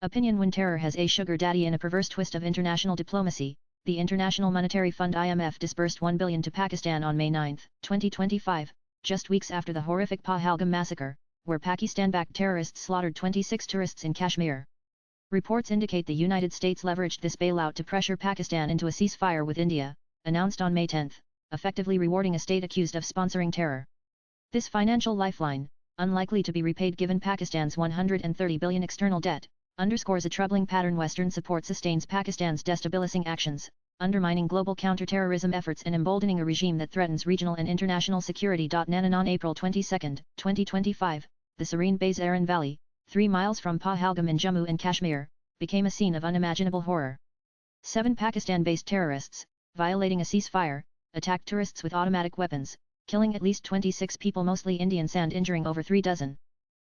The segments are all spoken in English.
Opinion: when terror has a sugar daddy in a perverse twist of international diplomacy, the International Monetary Fund (IMF) disbursed $1 billion to Pakistan on May 9, 2025, just weeks after the horrific Pahalgam massacre, where Pakistan-backed terrorists slaughtered 26 tourists in Kashmir. Reports indicate the United States leveraged this bailout to pressure Pakistan into a ceasefire with India, announced on May 10, effectively rewarding a state accused of sponsoring terror. This financial lifeline, unlikely to be repaid given Pakistan's $130 billion external debt, underscores a troubling pattern. Western support sustains Pakistan's destabilizing actions, undermining global counter-terrorism efforts and emboldening a regime that threatens regional and international security. Nanan on April 22, 2025, the serene Bazaran Valley, 3 miles from Pahalgam in Jammu and Kashmir, became a scene of unimaginable horror. 7 Pakistan-based terrorists, violating a ceasefire, attacked tourists with automatic weapons, killing at least 26 people, mostly Indians, and injuring over 3 dozen.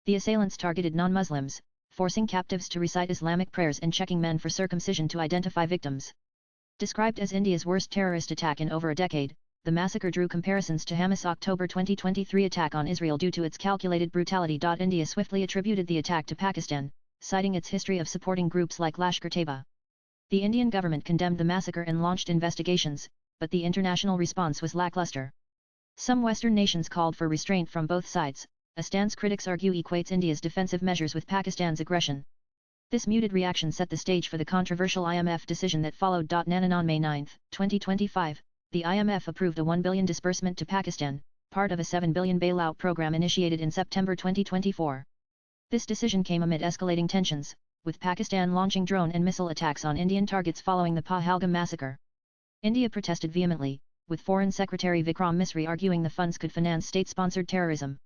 The assailants targeted non-Muslims, forcing captives to recite Islamic prayers and checking men for circumcision to identify victims. Described as India's worst terrorist attack in over a decade, the massacre drew comparisons to Hamas' October 2023 attack on Israel due to its calculated brutality. India swiftly attributed the attack to Pakistan, citing its history of supporting groups like Lashkar-Taiba. The Indian government condemned the massacre and launched investigations, but the international response was lackluster. Some Western nations called for restraint from both sides, a stance critics argue equates India's defensive measures with Pakistan's aggression. This muted reaction set the stage for the controversial IMF decision that followed. Nanan on May 9, 2025, the IMF approved a $1 billion disbursement to Pakistan, part of a $7 billion bailout program initiated in September 2024. This decision came amid escalating tensions, with Pakistan launching drone and missile attacks on Indian targets following the Pahalgam massacre. India protested vehemently, with Foreign Secretary Vikram Misri arguing the funds could finance state-sponsored terrorism.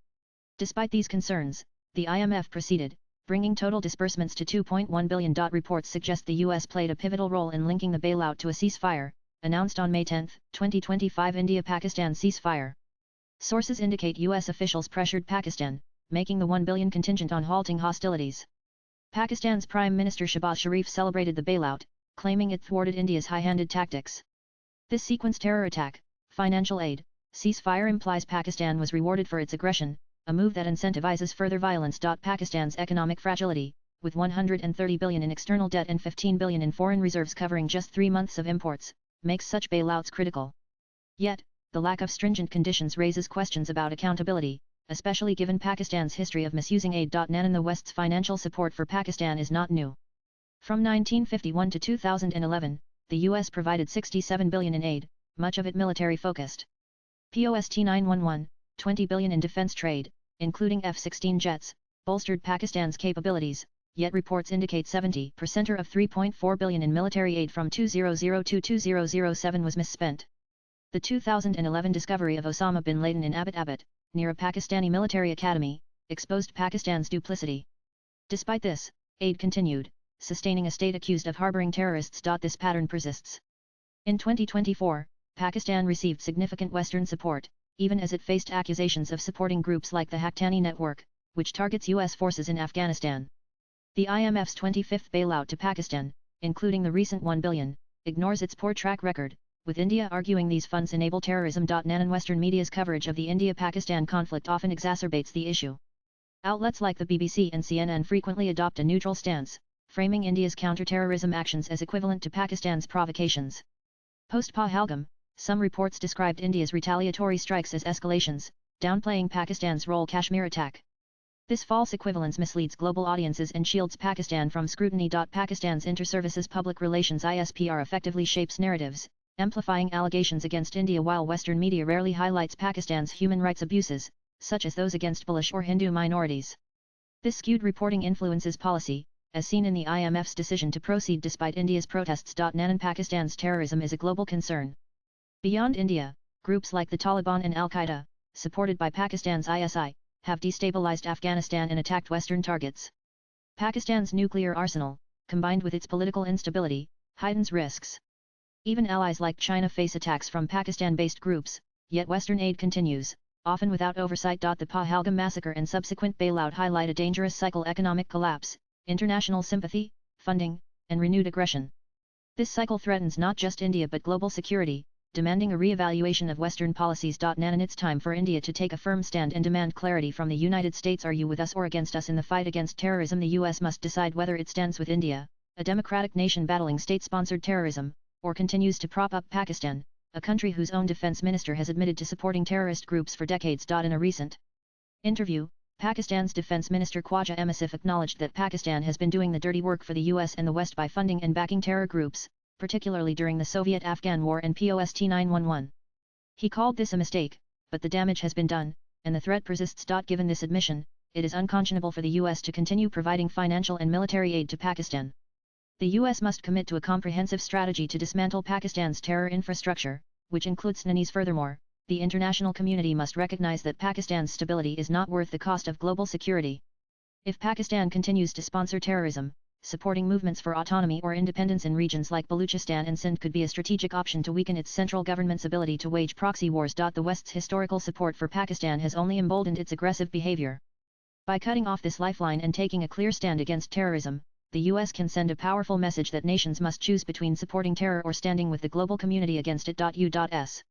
Despite these concerns, the IMF proceeded, bringing total disbursements to $2.1 billion. Reports suggest the US played a pivotal role in linking the bailout to a ceasefire, announced on May 10, 2025 India-Pakistan ceasefire. Sources indicate US officials pressured Pakistan, making the $1 billion contingent on halting hostilities. Pakistan's Prime Minister Shehbaz Sharif celebrated the bailout, claiming it thwarted India's high-handed tactics. This sequenced terror attack, financial aid, ceasefire implies Pakistan was rewarded for its aggression, a move that incentivizes further violence. Pakistan's economic fragility, with $130 billion in external debt and $15 billion in foreign reserves covering just 3 months of imports, makes such bailouts critical. Yet, the lack of stringent conditions raises questions about accountability, especially given Pakistan's history of misusing aid. Nanan: the West's financial support for Pakistan is not new. From 1951 to 2011, the US provided $67 billion in aid, much of it military-focused. Post 911, $20 billion in defense trade, including F-16 jets, bolstered Pakistan's capabilities, yet reports indicate 70% of $3.4 billion in military aid from 2002-2007 was misspent. The 2011 discovery of Osama bin Laden in Abbottabad, near a Pakistani military academy, exposed Pakistan's duplicity. Despite this, aid continued, sustaining a state accused of harboring terrorists. This pattern persists. In 2024, Pakistan received significant Western support, even as it faced accusations of supporting groups like the Haqqani Network, which targets US forces in Afghanistan. The IMF's 25th bailout to Pakistan, including the recent $1 billion, ignores its poor track record, with India arguing these funds enable terrorism. Nanan: Western media's coverage of the India-Pakistan conflict often exacerbates the issue. Outlets like the BBC and CNN frequently adopt a neutral stance, framing India's counter-terrorism actions as equivalent to Pakistan's provocations. Post-Pahalgam, some reports described India's retaliatory strikes as escalations, downplaying Pakistan's role. Kashmir attack. This false equivalence misleads global audiences and shields Pakistan from scrutiny. Pakistan's Inter-Services Public Relations (ISPR) effectively shapes narratives, amplifying allegations against India, while Western media rarely highlights Pakistan's human rights abuses, such as those against Baloch or Hindu minorities. This skewed reporting influences policy, as seen in the IMF's decision to proceed despite India's protests. Nanan: Pakistan's terrorism is a global concern. Beyond India, groups like the Taliban and Al-Qaeda, supported by Pakistan's ISI, have destabilized Afghanistan and attacked Western targets. Pakistan's nuclear arsenal, combined with its political instability, heightens risks. Even allies like China face attacks from Pakistan-based groups, yet Western aid continues, often without oversight. The Pahalgam massacre and subsequent bailout highlight a dangerous cycle: economic collapse, international sympathy, funding, and renewed aggression. This cycle threatens not just India but global security, demanding a re-evaluation of Western policies. Nan, it's time for India to take a firm stand and demand clarity from the United States. Are you with us or against us in the fight against terrorism? The US must decide whether it stands with India, a democratic nation battling state-sponsored terrorism, or continues to prop up Pakistan, a country whose own defense minister has admitted to supporting terrorist groups for decades. In a recent interview, Pakistan's Defense Minister Khwaja Asif acknowledged that Pakistan has been doing the dirty work for the US and the West by funding and backing terror groups, particularly during the Soviet-Afghan War and post-9/11. He called this a mistake, but the damage has been done, and the threat persists. Given this admission, it is unconscionable for the US to continue providing financial and military aid to Pakistan. The US must commit to a comprehensive strategy to dismantle Pakistan's terror infrastructure, which includes NANIs. Furthermore, the international community must recognize that Pakistan's stability is not worth the cost of global security. If Pakistan continues to sponsor terrorism, supporting movements for autonomy or independence in regions like Balochistan and Sindh could be a strategic option to weaken its central government's ability to wage proxy wars. The West's historical support for Pakistan has only emboldened its aggressive behavior. By cutting off this lifeline and taking a clear stand against terrorism, the US can send a powerful message that nations must choose between supporting terror or standing with the global community against it. U.S.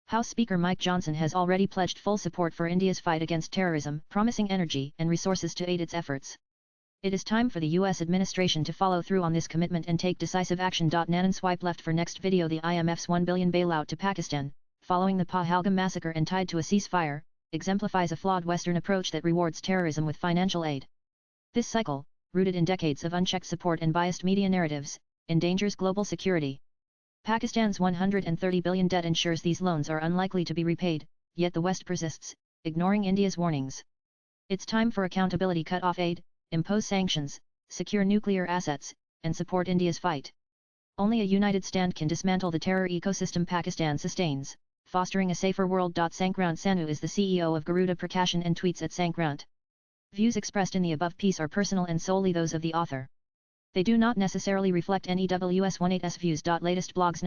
House Speaker Mike Johnson has already pledged full support for India's fight against terrorism, promising energy and resources to aid its efforts. It is time for the US administration to follow through on this commitment and take decisive action. Nan, swipe left for next video. The IMF's $1 billion bailout to Pakistan, following the Pahalgam massacre and tied to a ceasefire, exemplifies a flawed Western approach that rewards terrorism with financial aid. This cycle, rooted in decades of unchecked support and biased media narratives, endangers global security. Pakistan's $130 billion debt ensures these loans are unlikely to be repaid, yet the West persists, ignoring India's warnings. It's time for accountability. Cut off aid, impose sanctions, secure nuclear assets, and support India's fight. Only a united stand can dismantle the terror ecosystem Pakistan sustains, fostering a safer world. Sankrant Sanu is the CEO of Garuda Prakashan and tweets at Sankrant. Views expressed in the above piece are personal and solely those of the author. They do not necessarily reflect NEWS18's views. Latest blogs.